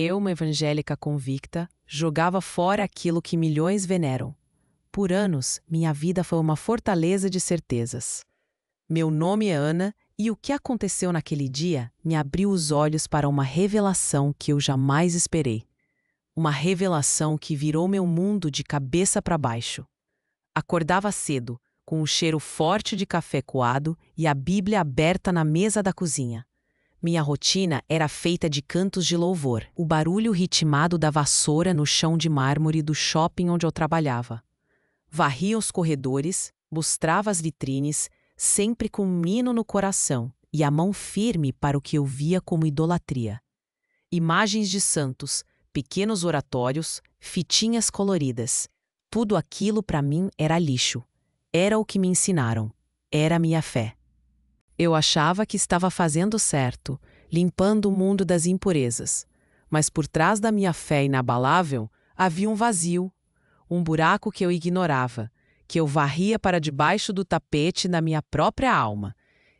Eu, uma evangélica convicta, jogava fora aquilo que milhões veneram. Por anos, minha vida foi uma fortaleza de certezas. Meu nome é Ana e o que aconteceu naquele dia me abriu os olhos para uma revelação que eu jamais esperei. Uma revelação que virou meu mundo de cabeça para baixo. Acordava cedo, com o cheiro forte de café coado e a Bíblia aberta na mesa da cozinha. Minha rotina era feita de cantos de louvor, o barulho ritmado da vassoura no chão de mármore do shopping onde eu trabalhava. Varria os corredores, lustrava as vitrines, sempre com um hino no coração e a mão firme para o que eu via como idolatria. Imagens de santos, pequenos oratórios, fitinhas coloridas. Tudo aquilo para mim era lixo. Era o que me ensinaram. Era a minha fé. Eu achava que estava fazendo certo, limpando o mundo das impurezas. Mas por trás da minha fé inabalável, havia um vazio, um buraco que eu ignorava, que eu varria para debaixo do tapete na minha própria alma.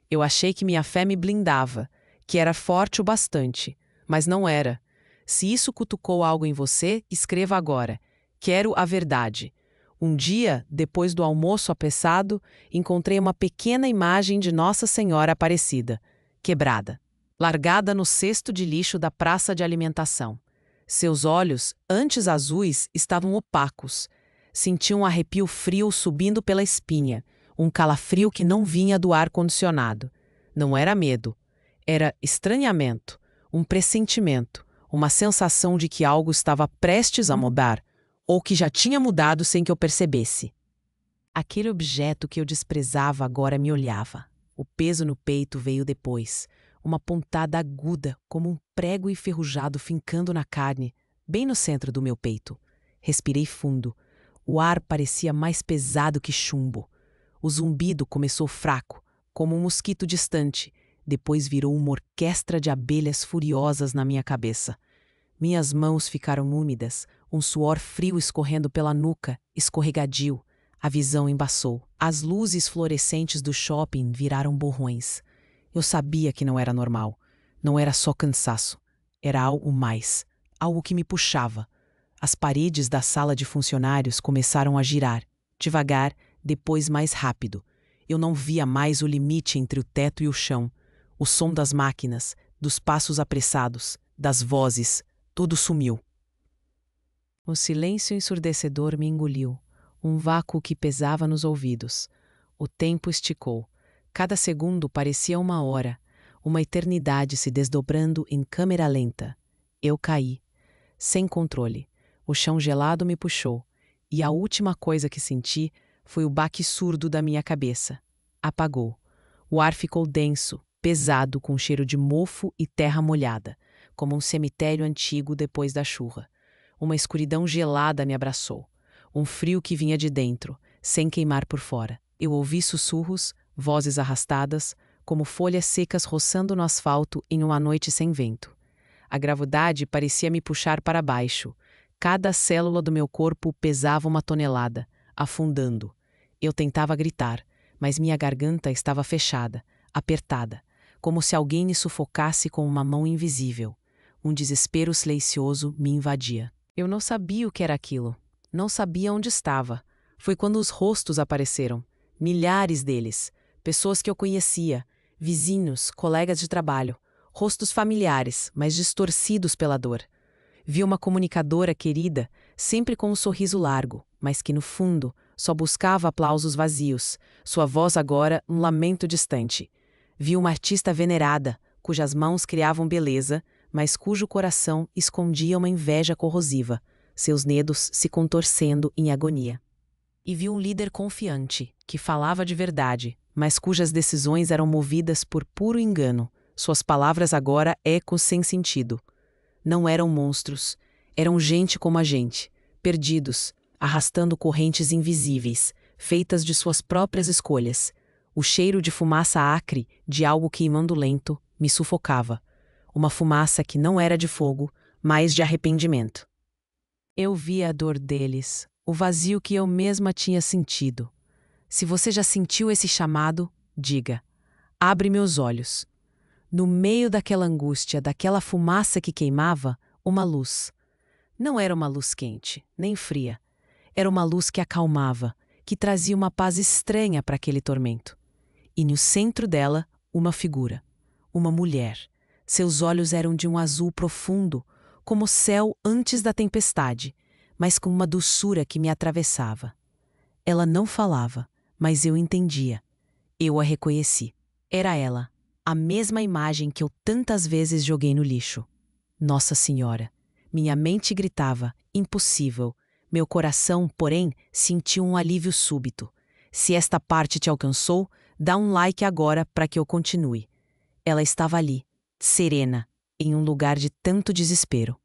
Eu achei que minha fé me blindava, que era forte o bastante, mas não era. Se isso cutucou algo em você, escreva agora. Quero a verdade. Um dia, depois do almoço apressado, encontrei uma pequena imagem de Nossa Senhora Aparecida, quebrada, largada no cesto de lixo da praça de alimentação. Seus olhos, antes azuis, estavam opacos. Senti um arrepio frio subindo pela espinha, um calafrio que não vinha do ar-condicionado. Não era medo, era estranhamento, um pressentimento, uma sensação de que algo estava prestes a mudar, ou que já tinha mudado sem que eu percebesse. Aquele objeto que eu desprezava agora me olhava. O peso no peito veio depois, uma pontada aguda, como um prego enferrujado fincando na carne, bem no centro do meu peito. Respirei fundo. O ar parecia mais pesado que chumbo. O zumbido começou fraco, como um mosquito distante. Depois virou uma orquestra de abelhas furiosas na minha cabeça. Minhas mãos ficaram úmidas, um suor frio escorrendo pela nuca, escorregadio. A visão embaçou. As luzes fluorescentes do shopping viraram borrões. Eu sabia que não era normal. Não era só cansaço. Era algo mais. Algo que me puxava. As paredes da sala de funcionários começaram a girar. Devagar, depois mais rápido. Eu não via mais o limite entre o teto e o chão. O som das máquinas, dos passos apressados, das vozes, tudo sumiu. O silêncio ensurdecedor me engoliu. Um vácuo que pesava nos ouvidos. O tempo esticou. Cada segundo parecia uma hora, uma eternidade se desdobrando em câmera lenta. Eu caí, sem controle. O chão gelado me puxou, e a última coisa que senti foi o baque surdo da minha cabeça. Apagou. O ar ficou denso, pesado, com cheiro de mofo e terra molhada, como um cemitério antigo depois da chuva. Uma escuridão gelada me abraçou. Um frio que vinha de dentro, sem queimar por fora. Eu ouvi sussurros, vozes arrastadas, como folhas secas roçando no asfalto em uma noite sem vento. A gravidade parecia me puxar para baixo. Cada célula do meu corpo pesava uma tonelada, afundando. Eu tentava gritar, mas minha garganta estava fechada, apertada, como se alguém me sufocasse com uma mão invisível. Um desespero silencioso me invadia. Eu não sabia o que era aquilo. Não sabia onde estava. Foi quando os rostos apareceram. Milhares deles. Pessoas que eu conhecia. Vizinhos, colegas de trabalho. Rostos familiares, mas distorcidos pela dor. Vi uma comunicadora querida, sempre com um sorriso largo, mas que no fundo só buscava aplausos vazios. Sua voz agora um lamento distante. Vi uma artista venerada, cujas mãos criavam beleza, mas cujo coração escondia uma inveja corrosiva, seus dedos se contorcendo em agonia. E vi um líder confiante, que falava de verdade, mas cujas decisões eram movidas por puro engano, suas palavras agora ecos sem sentido. Não eram monstros, eram gente como a gente, perdidos, arrastando correntes invisíveis, feitas de suas próprias escolhas. O cheiro de fumaça acre, de algo queimando lento, me sufocava. Uma fumaça que não era de fogo, mas de arrependimento. Eu via a dor deles, o vazio que eu mesma tinha sentido. Se você já sentiu esse chamado, diga: abre meus olhos. No meio daquela angústia, daquela fumaça que queimava, uma luz. Não era uma luz quente, nem fria. Era uma luz que acalmava, que trazia uma paz estranha para aquele tormento. E no centro dela, uma figura. Uma mulher. Seus olhos eram de um azul profundo, como o céu antes da tempestade, mas com uma doçura que me atravessava. Ela não falava, mas eu entendia. Eu a reconheci. Era ela, a mesma imagem que eu tantas vezes joguei no lixo. Nossa Senhora. Minha mente gritava, impossível. Meu coração, porém, sentiu um alívio súbito. Se esta parte te alcançou, dá um like agora para que eu continue. Ela estava ali, serena, em um lugar de tanto desespero.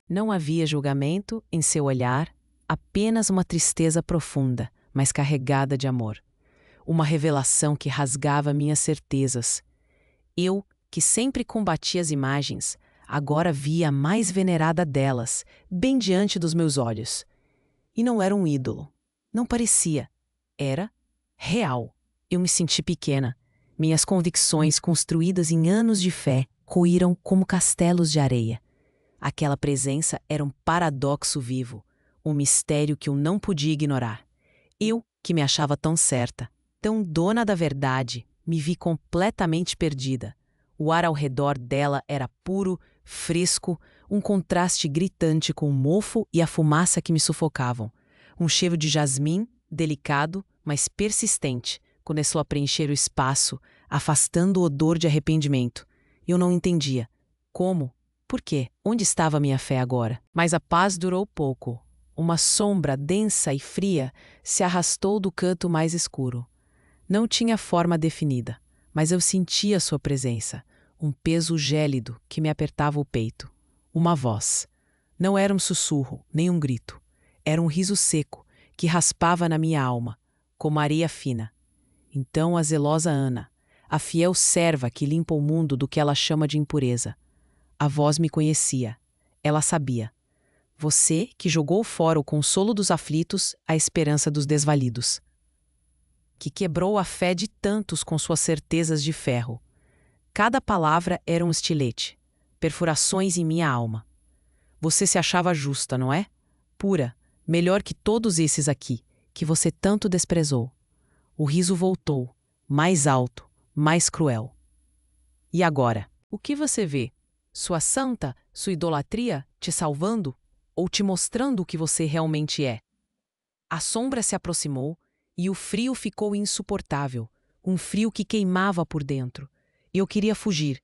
Não havia julgamento em seu olhar, apenas uma tristeza profunda, mas carregada de amor. Uma revelação que rasgava minhas certezas. Eu, que sempre combati as imagens, agora via a mais venerada delas, bem diante dos meus olhos. E não era um ídolo. Não parecia. Era real. Eu me senti pequena. Minhas convicções, construídas em anos de fé, ruíram como castelos de areia. Aquela presença era um paradoxo vivo, um mistério que eu não podia ignorar. Eu, que me achava tão certa, tão dona da verdade, me vi completamente perdida. O ar ao redor dela era puro, fresco, um contraste gritante com o mofo e a fumaça que me sufocavam. Um cheiro de jasmim, delicado, mas persistente, começou a preencher o espaço, afastando o odor de arrependimento. Eu não entendia. Como? Por quê? Onde estava minha fé agora? Mas a paz durou pouco. Uma sombra densa e fria se arrastou do canto mais escuro. Não tinha forma definida, mas eu sentia sua presença, um peso gélido que me apertava o peito. Uma voz. Não era um sussurro, nem um grito. Era um riso seco, que raspava na minha alma, como areia fina. Então a zelosa Ana, a fiel serva que limpa o mundo do que ela chama de impureza. A voz me conhecia. Ela sabia. Você que jogou fora o consolo dos aflitos, a esperança dos desvalidos. Que quebrou a fé de tantos com suas certezas de ferro. Cada palavra era um estilete, perfurações em minha alma. Você se achava justa, não é? Pura, melhor que todos esses aqui, que você tanto desprezou. O riso voltou, mais alto, mais cruel. E agora? O que você vê? Sua santa, sua idolatria te salvando? Ou te mostrando o que você realmente é? A sombra se aproximou e o frio ficou insuportável, um frio que queimava por dentro. Eu queria fugir,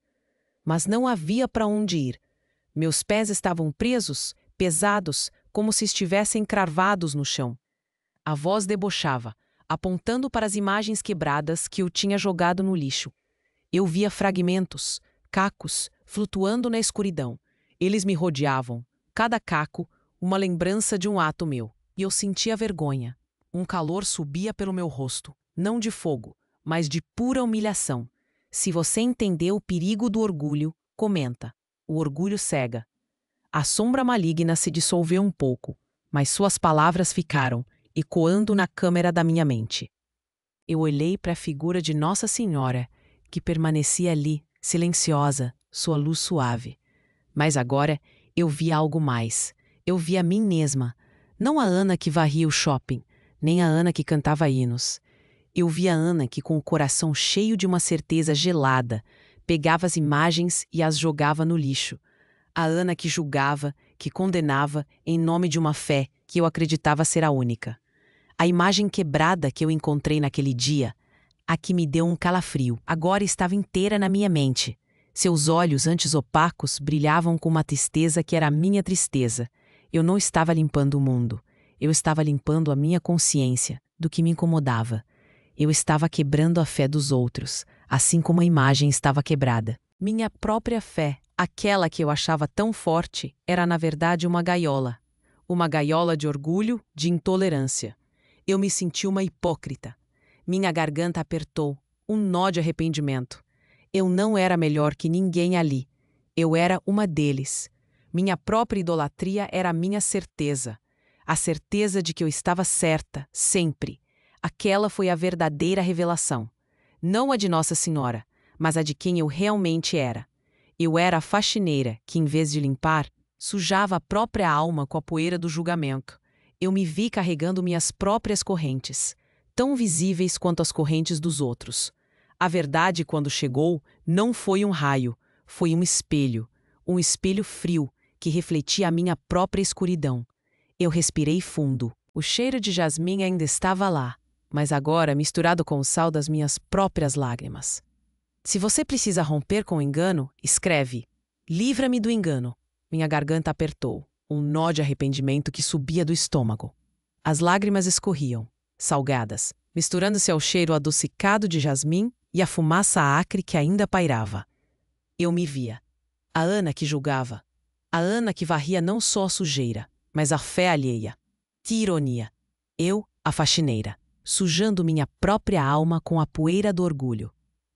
mas não havia para onde ir. Meus pés estavam presos, pesados, como se estivessem cravados no chão. A voz debochava, apontando para as imagens quebradas que eu tinha jogado no lixo. Eu via fragmentos, cacos, flutuando na escuridão. Eles me rodeavam, cada caco, uma lembrança de um ato meu. E eu sentia vergonha. Um calor subia pelo meu rosto, não de fogo, mas de pura humilhação. Se você entendeu o perigo do orgulho, comenta. O orgulho cega. A sombra maligna se dissolveu um pouco, mas suas palavras ficaram, ecoando na câmara da minha mente. Eu olhei para a figura de Nossa Senhora, que permanecia ali, silenciosa, sua luz suave. Mas agora eu vi algo mais. Eu vi a mim mesma. Não a Ana que varria o shopping, nem a Ana que cantava hinos. Eu vi a Ana que, com o coração cheio de uma certeza gelada, pegava as imagens e as jogava no lixo. A Ana que julgava, que condenava, em nome de uma fé que eu acreditava ser a única. A imagem quebrada que eu encontrei naquele dia, a que me deu um calafrio, agora estava inteira na minha mente. Seus olhos, antes opacos, brilhavam com uma tristeza que era a minha tristeza. Eu não estava limpando o mundo. Eu estava limpando a minha consciência, do que me incomodava. Eu estava quebrando a fé dos outros, assim como a imagem estava quebrada. Minha própria fé, aquela que eu achava tão forte, era na verdade uma gaiola. Uma gaiola de orgulho, de intolerância. Eu me senti uma hipócrita. Minha garganta apertou, um nó de arrependimento. Eu não era melhor que ninguém ali. Eu era uma deles. Minha própria idolatria era a minha certeza. A certeza de que eu estava certa, sempre. Aquela foi a verdadeira revelação. Não a de Nossa Senhora, mas a de quem eu realmente era. Eu era a faxineira que, em vez de limpar, sujava a própria alma com a poeira do julgamento. Eu me vi carregando minhas próprias correntes, tão visíveis quanto as correntes dos outros. A verdade, quando chegou, não foi um raio, foi um espelho frio que refletia a minha própria escuridão. Eu respirei fundo. O cheiro de jasmim ainda estava lá, mas agora misturado com o sal das minhas próprias lágrimas. Se você precisa romper com o engano, escreve: livra-me do engano. Minha garganta apertou, um nó de arrependimento que subia do estômago. As lágrimas escorriam, salgadas, misturando-se ao cheiro adocicado de jasmim e à fumaça acre que ainda pairava. Eu me via. A Ana que julgava. A Ana que varria não só a sujeira, mas a fé alheia. Que ironia! Eu, a faxineira, sujando minha própria alma com a poeira do orgulho.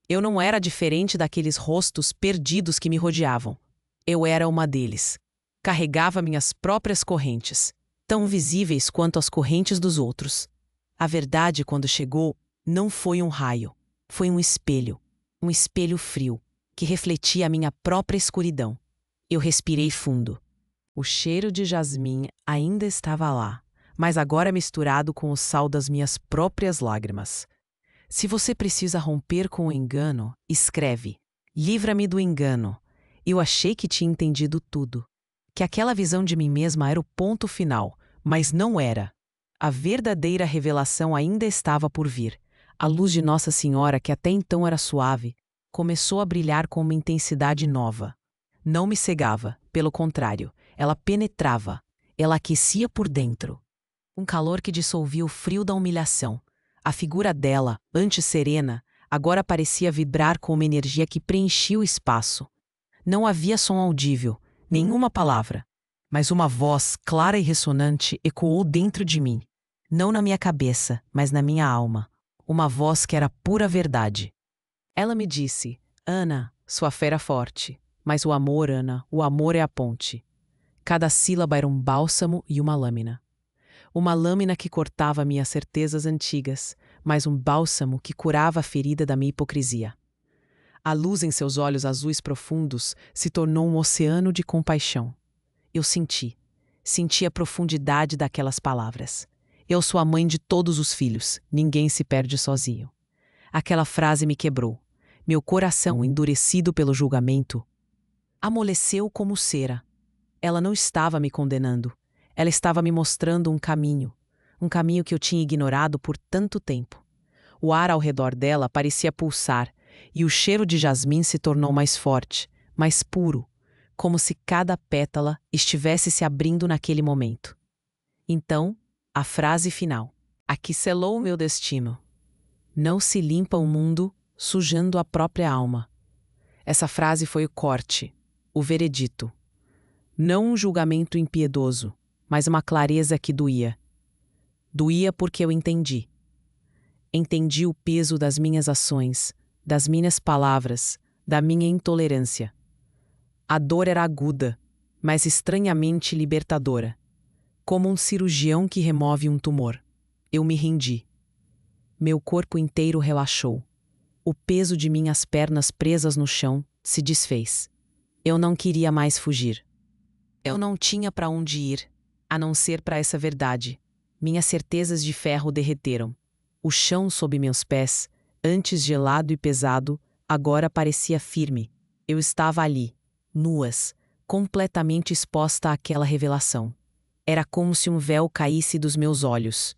Eu não era diferente daqueles rostos perdidos que me rodeavam. Eu era uma deles. Carregava minhas próprias correntes, tão visíveis quanto as correntes dos outros. A verdade, quando chegou, não foi um raio. Foi um espelho frio, que refletia a minha própria escuridão. Eu respirei fundo. O cheiro de jasmim ainda estava lá, mas agora misturado com o sal das minhas próprias lágrimas. Se você precisa romper com o engano, escreve: livra-me do engano. Eu achei que tinha entendido tudo. Que aquela visão de mim mesma era o ponto final, mas não era. A verdadeira revelação ainda estava por vir. A luz de Nossa Senhora, que até então era suave, começou a brilhar com uma intensidade nova. Não me cegava, pelo contrário, ela penetrava, ela aquecia por dentro. Um calor que dissolvia o frio da humilhação. A figura dela, antes serena, agora parecia vibrar com uma energia que preenchia o espaço. Não havia som audível, nenhuma palavra, mas uma voz clara e ressonante ecoou dentro de mim. Não na minha cabeça, mas na minha alma. Uma voz que era pura verdade. Ela me disse: Ana, sua fé era forte, mas o amor, Ana, o amor é a ponte. Cada sílaba era um bálsamo e uma lâmina. Uma lâmina que cortava minhas certezas antigas, mas um bálsamo que curava a ferida da minha hipocrisia. A luz em seus olhos azuis profundos se tornou um oceano de compaixão. Eu senti a profundidade daquelas palavras. Eu sou a mãe de todos os filhos, ninguém se perde sozinho. Aquela frase me quebrou. Meu coração, endurecido pelo julgamento, amoleceu como cera. Ela não estava me condenando. Ela estava me mostrando um caminho que eu tinha ignorado por tanto tempo. O ar ao redor dela parecia pulsar, e o cheiro de jasmim se tornou mais forte, mais puro, como se cada pétala estivesse se abrindo naquele momento. Então, a frase final. Aqui selou o meu destino. Não se limpa o mundo sujando a própria alma. Essa frase foi o corte, o veredito. Não um julgamento impiedoso, mas uma clareza que doía. Doía porque eu entendi. Entendi o peso das minhas ações, das minhas palavras, da minha intolerância. A dor era aguda, mas estranhamente libertadora. Como um cirurgião que remove um tumor. Eu me rendi. Meu corpo inteiro relaxou. O peso de minhas pernas presas no chão se desfez. Eu não queria mais fugir. Eu não tinha para onde ir, a não ser para essa verdade. Minhas certezas de ferro derreteram. O chão sob meus pés, antes gelado e pesado, agora parecia firme. Eu estava ali, nuas, completamente exposta àquela revelação. Era como se um véu caísse dos meus olhos.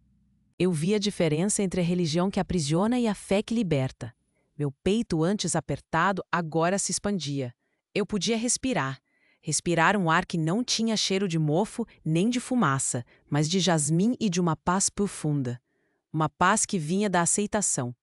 Eu vi a diferença entre a religião que aprisiona e a fé que liberta. Meu peito, antes apertado, agora se expandia. Eu podia respirar um ar que não tinha cheiro de mofo nem de fumaça, mas de jasmim e de uma paz profunda. Uma paz que vinha da aceitação.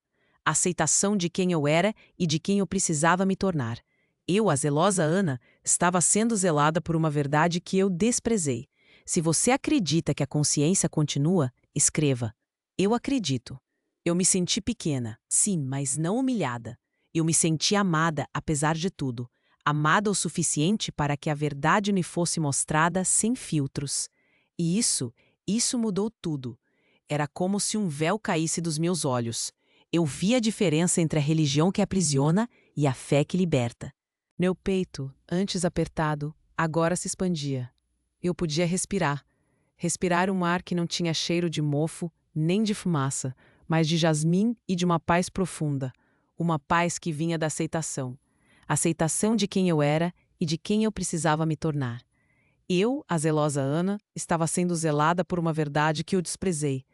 A aceitação de quem eu era e de quem eu precisava me tornar. Eu, a zelosa Ana, estava sendo zelada por uma verdade que eu desprezei. Se você acredita que a consciência continua, escreva: eu acredito. Eu me senti pequena, sim, mas não humilhada. Eu me senti amada, apesar de tudo. Amada o suficiente para que a verdade me fosse mostrada sem filtros. E isso mudou tudo. Era como se um véu caísse dos meus olhos. Eu vi a diferença entre a religião que aprisiona e a fé que liberta. Meu peito, antes apertado, agora se expandia. Eu podia respirar. Respirar um ar que não tinha cheiro de mofo, nem de fumaça, mas de jasmim e de uma paz profunda. Uma paz que vinha da aceitação. Aceitação de quem eu era e de quem eu precisava me tornar. Eu, a zelosa Ana, estava sendo zelada por uma verdade que eu desprezei.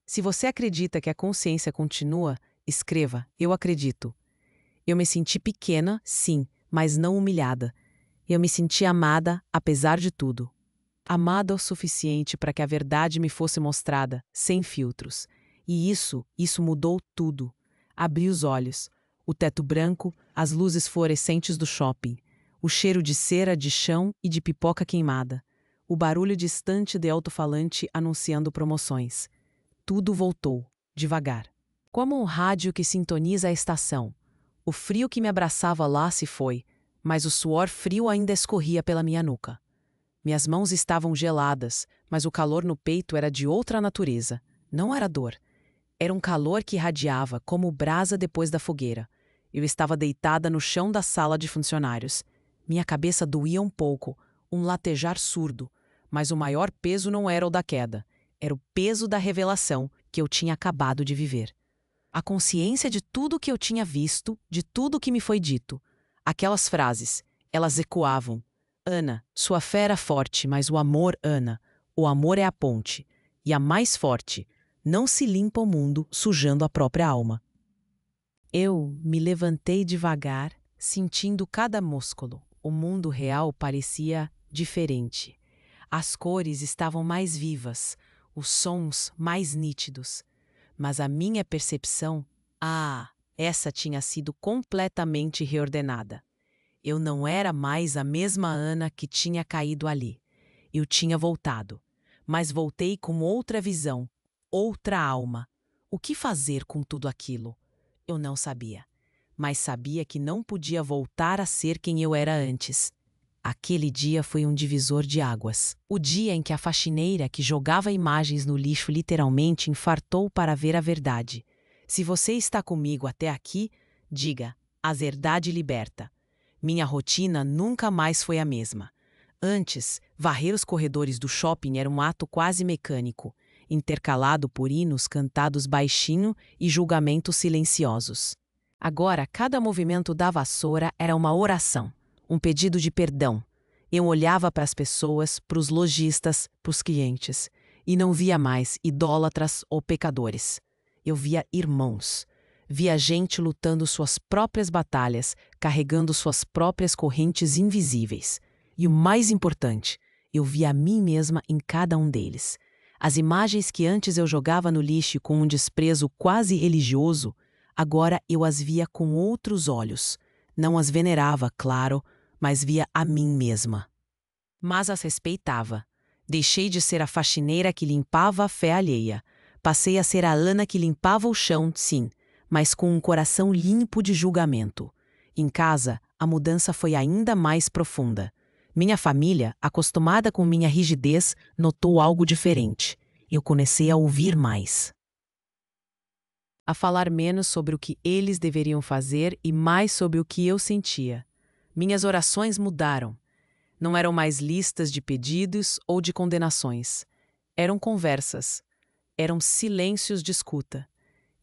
Se você acredita que a consciência continua, escreva: eu acredito. Eu me senti pequena, sim, mas não humilhada. Eu me senti amada, apesar de tudo. Amada o suficiente para que a verdade me fosse mostrada, sem filtros. E isso mudou tudo. Abri os olhos. O teto branco, as luzes fluorescentes do shopping, o cheiro de cera, de chão e de pipoca queimada, o barulho distante de alto-falante anunciando promoções. Tudo voltou, devagar. Como um rádio que sintoniza a estação. O frio que me abraçava lá se foi, mas o suor frio ainda escorria pela minha nuca. Minhas mãos estavam geladas, mas o calor no peito era de outra natureza. Não era dor. Era um calor que irradiava, como brasa depois da fogueira. Eu estava deitada no chão da sala de funcionários. Minha cabeça doía um pouco, um latejar surdo, mas o maior peso não era o da queda. Era o peso da revelação que eu tinha acabado de viver. A consciência de tudo que eu tinha visto, de tudo que me foi dito. Aquelas frases, elas ecoavam. Ana, sua fé era forte, mas o amor, Ana, o amor é a ponte. E a mais forte, não se limpa o mundo sujando a própria alma. Eu me levantei devagar, sentindo cada músculo. O mundo real parecia diferente. As cores estavam mais vivas, os sons mais nítidos. Mas a minha percepção, essa tinha sido completamente reordenada. Eu não era mais a mesma Ana que tinha caído ali. Eu tinha voltado, mas voltei com outra visão, outra alma. O que fazer com tudo aquilo? Eu não sabia, mas sabia que não podia voltar a ser quem eu era antes. Aquele dia foi um divisor de águas. O dia em que a faxineira que jogava imagens no lixo literalmente infartou para ver a verdade. Se você está comigo até aqui, diga: a verdade liberta. Minha rotina nunca mais foi a mesma. Antes, varrer os corredores do shopping era um ato quase mecânico, intercalado por hinos cantados baixinho e julgamentos silenciosos. Agora, cada movimento da vassoura era uma oração, um pedido de perdão. Eu olhava para as pessoas, para os lojistas, para os clientes, e não via mais idólatras ou pecadores. Eu via irmãos. Via gente lutando suas próprias batalhas, carregando suas próprias correntes invisíveis. E o mais importante, eu via a mim mesma em cada um deles. As imagens que antes eu jogava no lixo com um desprezo quase religioso, agora eu as via com outros olhos. Não as venerava, claro, mas via a mim mesma. Mas as respeitava. Deixei de ser a faxineira que limpava a fé alheia. Passei a ser a Ana que limpava o chão, sim, mas com um coração limpo de julgamento. Em casa, a mudança foi ainda mais profunda. Minha família, acostumada com minha rigidez, notou algo diferente. Eu comecei a ouvir mais. A falar menos sobre o que eles deveriam fazer e mais sobre o que eu sentia. Minhas orações mudaram. Não eram mais listas de pedidos ou de condenações. Eram conversas. Eram silêncios de escuta.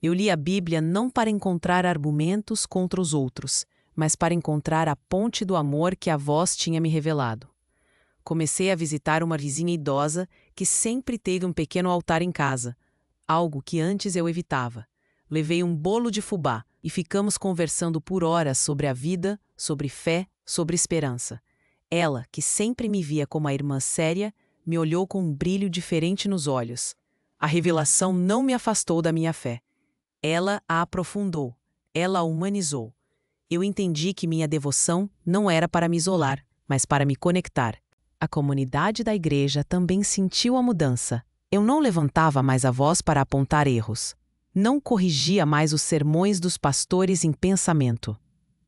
Eu li a Bíblia não para encontrar argumentos contra os outros, mas para encontrar a ponte do amor que a voz tinha me revelado. Comecei a visitar uma vizinha idosa que sempre teve um pequeno altar em casa, algo que antes eu evitava. Levei um bolo de fubá e ficamos conversando por horas sobre a vida, sobre fé, sobre esperança. Ela, que sempre me via como a irmã séria, me olhou com um brilho diferente nos olhos. A revelação não me afastou da minha fé. Ela a aprofundou, ela a humanizou. Eu entendi que minha devoção não era para me isolar, mas para me conectar. A comunidade da igreja também sentiu a mudança. Eu não levantava mais a voz para apontar erros. Não corrigia mais os sermões dos pastores em pensamento.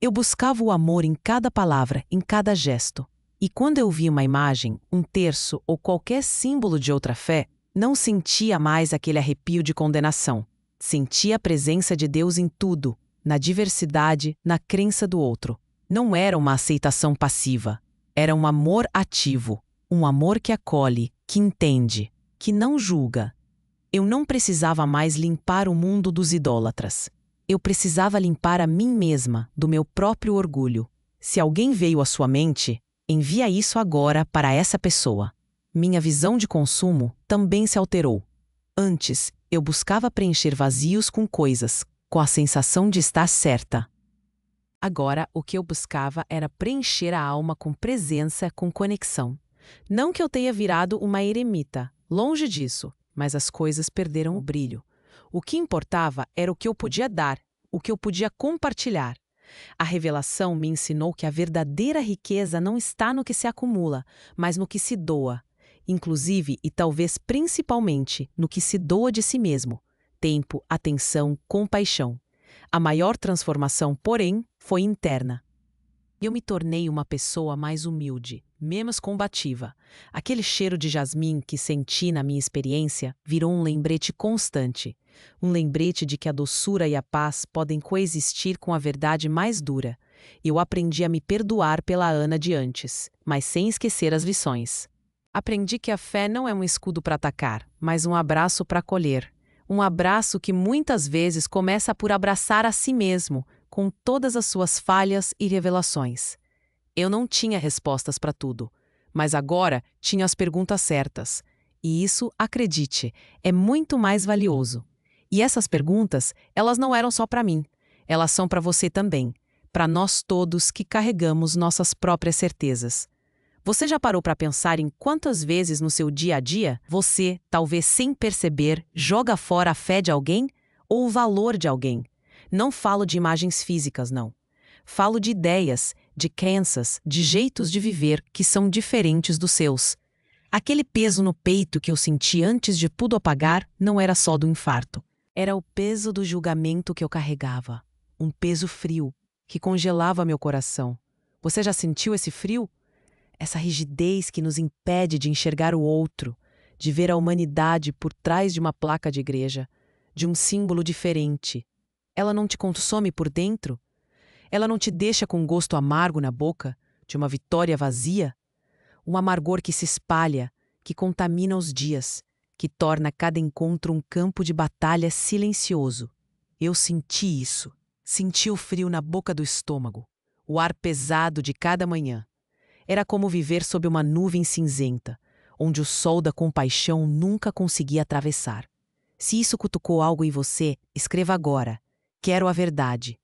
Eu buscava o amor em cada palavra, em cada gesto. E quando eu via uma imagem, um terço ou qualquer símbolo de outra fé, não sentia mais aquele arrepio de condenação. Sentia a presença de Deus em tudo, na diversidade, na crença do outro. Não era uma aceitação passiva. Era um amor ativo. Um amor que acolhe, que entende, que não julga. Eu não precisava mais limpar o mundo dos idólatras. Eu precisava limpar a mim mesma, do meu próprio orgulho. Se alguém veio à sua mente, envia isso agora para essa pessoa. Minha visão de consumo também se alterou. Antes, eu buscava preencher vazios com coisas, com a sensação de estar certa. Agora, o que eu buscava era preencher a alma com presença, com conexão. Não que eu tenha virado uma eremita, longe disso, mas as coisas perderam o brilho. O que importava era o que eu podia dar, o que eu podia compartilhar. A revelação me ensinou que a verdadeira riqueza não está no que se acumula, mas no que se doa. Inclusive, e talvez principalmente, no que se doa de si mesmo. Tempo, atenção, compaixão. A maior transformação, porém, foi interna. Eu me tornei uma pessoa mais humilde, menos combativa. Aquele cheiro de jasmim que senti na minha experiência virou um lembrete constante. Um lembrete de que a doçura e a paz podem coexistir com a verdade mais dura. Eu aprendi a me perdoar pela Ana de antes, mas sem esquecer as lições. Aprendi que a fé não é um escudo para atacar, mas um abraço para acolher. Um abraço que muitas vezes começa por abraçar a si mesmo, com todas as suas falhas e revelações. Eu não tinha respostas para tudo, mas agora tinha as perguntas certas. E isso, acredite, é muito mais valioso. E essas perguntas, elas não eram só para mim. Elas são para você também, para nós todos que carregamos nossas próprias certezas. Você já parou para pensar em quantas vezes no seu dia a dia você, talvez sem perceber, joga fora a fé de alguém ou o valor de alguém? Não falo de imagens físicas, não. Falo de ideias, de crenças, de jeitos de viver que são diferentes dos seus. Aquele peso no peito que eu senti antes de tudo apagar não era só do infarto. Era o peso do julgamento que eu carregava. Um peso frio, que congelava meu coração. Você já sentiu esse frio? Essa rigidez que nos impede de enxergar o outro, de ver a humanidade por trás de uma placa de igreja, de um símbolo diferente. Ela não te consome por dentro? Ela não te deixa com um gosto amargo na boca, de uma vitória vazia? Um amargor que se espalha, que contamina os dias, que torna cada encontro um campo de batalha silencioso. Eu senti isso. Senti o frio na boca do estômago, o ar pesado de cada manhã. Era como viver sob uma nuvem cinzenta, onde o sol da compaixão nunca conseguia atravessar. Se isso cutucou algo em você, escreva agora. Quero a verdade.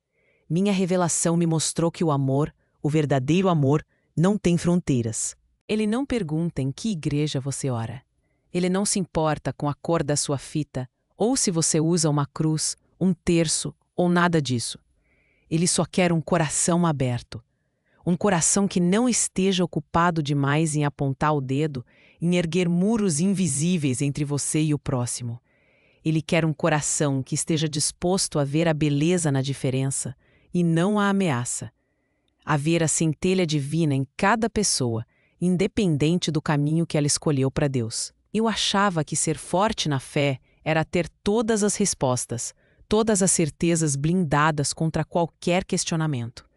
Minha revelação me mostrou que o amor, o verdadeiro amor, não tem fronteiras. Ele não pergunta em que igreja você ora. Ele não se importa com a cor da sua fita, ou se você usa uma cruz, um terço ou nada disso. Ele só quer um coração aberto. Um coração que não esteja ocupado demais em apontar o dedo, em erguer muros invisíveis entre você e o próximo. Ele quer um coração que esteja disposto a ver a beleza na diferença e não a ameaça. A ver a centelha divina em cada pessoa, independente do caminho que ela escolheu para Deus. Eu achava que ser forte na fé era ter todas as respostas, todas as certezas blindadas contra qualquer questionamento.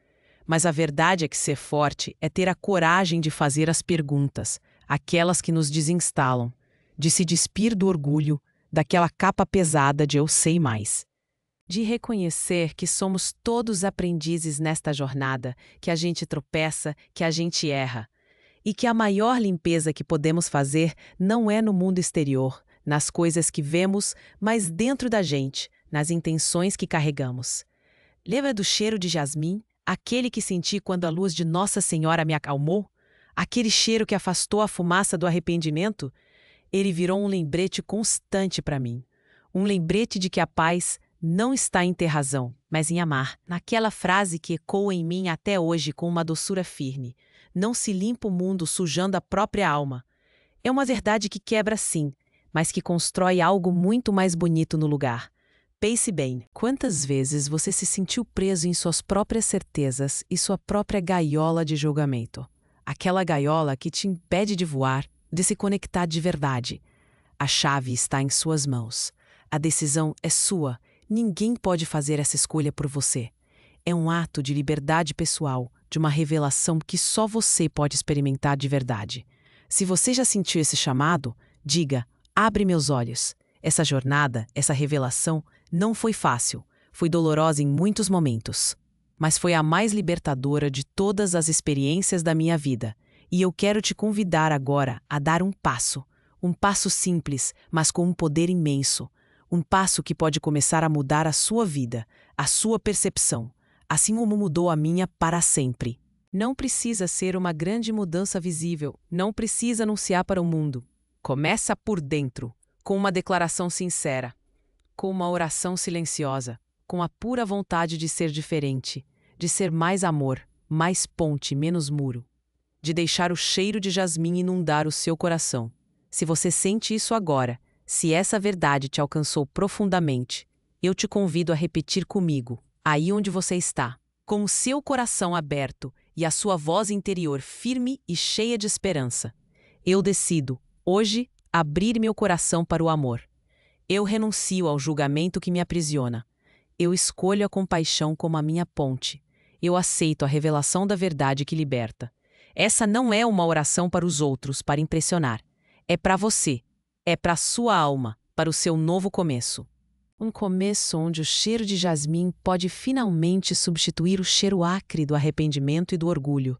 Mas a verdade é que ser forte é ter a coragem de fazer as perguntas, aquelas que nos desinstalam, de se despir do orgulho, daquela capa pesada de eu sei mais. De reconhecer que somos todos aprendizes nesta jornada, que a gente tropeça, que a gente erra. E que a maior limpeza que podemos fazer não é no mundo exterior, nas coisas que vemos, mas dentro da gente, nas intenções que carregamos. Lembra do cheiro de jasmim? Aquele que senti quando a luz de Nossa Senhora me acalmou? Aquele cheiro que afastou a fumaça do arrependimento? Ele virou um lembrete constante para mim. Um lembrete de que a paz não está em ter razão, mas em amar. Naquela frase que ecoa em mim até hoje com uma doçura firme. Não se limpa o mundo sujando a própria alma. É uma verdade que quebra sim, mas que constrói algo muito mais bonito no lugar. Pense bem, quantas vezes você se sentiu preso em suas próprias certezas e sua própria gaiola de julgamento? Aquela gaiola que te impede de voar, de se conectar de verdade. A chave está em suas mãos. A decisão é sua. Ninguém pode fazer essa escolha por você. É um ato de liberdade pessoal, de uma revelação que só você pode experimentar de verdade. Se você já sentiu esse chamado, diga: abre meus olhos. Essa jornada, essa revelação, não foi fácil, foi dolorosa em muitos momentos. Mas foi a mais libertadora de todas as experiências da minha vida. E eu quero te convidar agora a dar um passo simples, mas com um poder imenso. Um passo que pode começar a mudar a sua vida, a sua percepção, assim como mudou a minha para sempre. Não precisa ser uma grande mudança visível, não precisa anunciar para o mundo. Começa por dentro, com uma declaração sincera, com uma oração silenciosa, com a pura vontade de ser diferente, de ser mais amor, mais ponte, menos muro, de deixar o cheiro de jasmim inundar o seu coração. Se você sente isso agora, se essa verdade te alcançou profundamente, eu te convido a repetir comigo, aí onde você está, com o seu coração aberto e a sua voz interior firme e cheia de esperança. Eu decido, hoje, abrir meu coração para o amor. Eu renuncio ao julgamento que me aprisiona. Eu escolho a compaixão como a minha ponte. Eu aceito a revelação da verdade que liberta. Essa não é uma oração para os outros, para impressionar. É para você. É para a sua alma, para o seu novo começo. Um começo onde o cheiro de jasmim pode finalmente substituir o cheiro acre do arrependimento e do orgulho,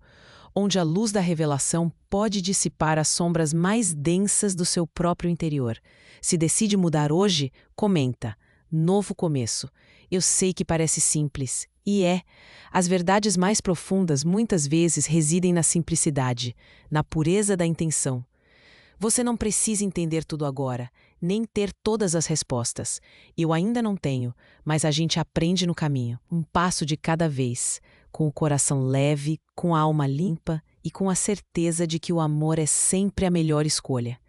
onde a luz da revelação pode dissipar as sombras mais densas do seu próprio interior. Se decide mudar hoje, comenta: novo começo. Eu sei que parece simples, e é. As verdades mais profundas muitas vezes residem na simplicidade, na pureza da intenção. Você não precisa entender tudo agora, nem ter todas as respostas. Eu ainda não tenho, mas a gente aprende no caminho, um passo de cada vez, com o coração leve, com a alma limpa e com a certeza de que o amor é sempre a melhor escolha.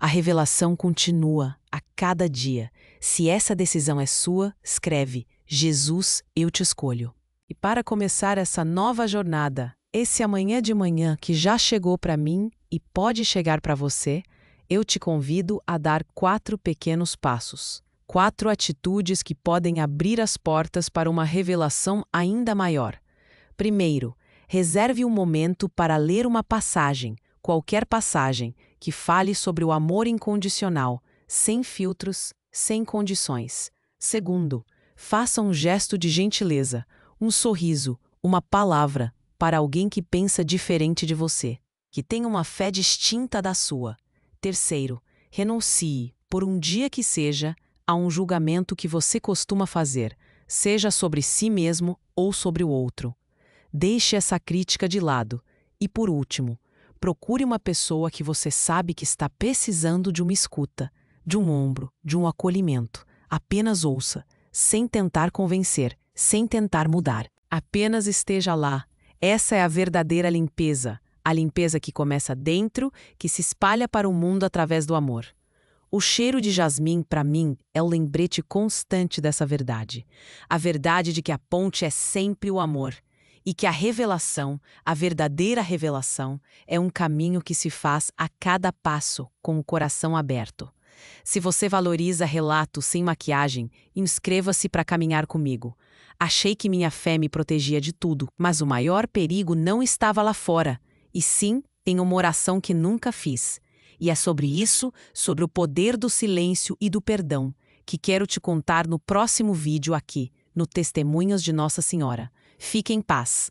A revelação continua a cada dia. Se essa decisão é sua, escreve: Jesus, eu te escolho. E para começar essa nova jornada, esse amanhã de manhã que já chegou para mim e pode chegar para você, eu te convido a dar 4 pequenos passos. 4 atitudes que podem abrir as portas para uma revelação ainda maior. Primeiro, reserve um momento para ler uma passagem, qualquer passagem, que fale sobre o amor incondicional, sem filtros, sem condições. Segundo, faça um gesto de gentileza, um sorriso, uma palavra, para alguém que pensa diferente de você, que tem uma fé distinta da sua. Terceiro, renuncie, por um dia que seja, a um julgamento que você costuma fazer, seja sobre si mesmo ou sobre o outro. Deixe essa crítica de lado. E por último, procure uma pessoa que você sabe que está precisando de uma escuta, de um ombro, de um acolhimento. Apenas ouça, sem tentar convencer, sem tentar mudar. Apenas esteja lá. Essa é a verdadeira limpeza, a limpeza que começa dentro, que se espalha para o mundo através do amor. O cheiro de jasmim, para mim, é o lembrete constante dessa verdade. A verdade de que a ponte é sempre o amor. E que a revelação, a verdadeira revelação, é um caminho que se faz a cada passo, com o coração aberto. Se você valoriza relatos sem maquiagem, inscreva-se para caminhar comigo. Achei que minha fé me protegia de tudo, mas o maior perigo não estava lá fora, e sim em uma oração que nunca fiz. E é sobre isso, sobre o poder do silêncio e do perdão, que quero te contar no próximo vídeo aqui, no Testemunhos de Nossa Senhora. Fique em paz.